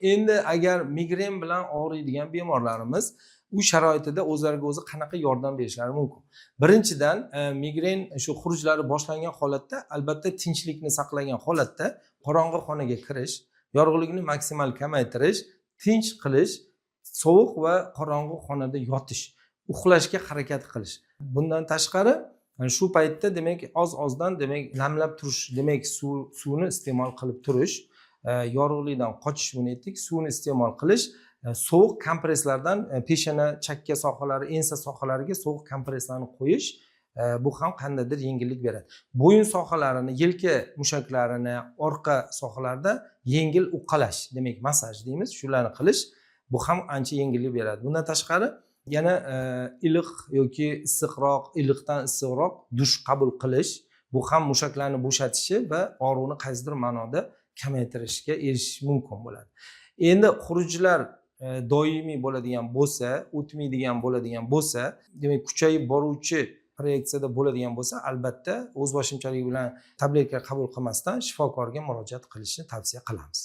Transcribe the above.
Endi agar migren bilan og'riydigan bemorlarimiz u sharoitida o'zlariga o'zi qanaqa yordam berishlari mumkin? Birinchidan, migren shu xurujlari boshlangan holatda albatta tinchlikni saqlagan holatda qorong'i xonaga kirish, yorug'likni maksimal kamaytirish, tinch qilish, sovuq va qorong'i xonada yotish, uxlashga harakat qilish. Bundan tashqari shu paytda demak oz-ozdan demak namlab turish, demak suvni iste'mol qilib turish, yorug'likdan qochish buni aytdik, suvni iste'mol qilish, sovuq kompresslardan peshona, chakka sohalari, ensa sohalariga sovuq kompresslarni qo'yish, bu ham qandaydir yengillik beradi. Bo'yin sohalarini, yelka mushaklarini, orqa sohalarda yengil uqalash, demak massaj deymiz, shularni qilish bu ham ancha yengillik beradi. Bundan tashqari yana iliq yoki issiqroq, iliqdan issiqroq dush qabul qilish, bu ham mushaklarni bo'shatishi va og'riqni qaysidir ma'noda kamaytirishga erishish mumkin bo'ladi. Endi xurujlar doimiy bo'ladigan bo'lsa, o'tmaydigan bo'ladigan bo'lsa, demak kuchayib boruvchi proyeksiyada bo'ladigan bo'lsa, albatta o'zboshimchalik bilan tabletka qabul qilmasdan shifokorga murojaat qilishni tavsiya qilamiz.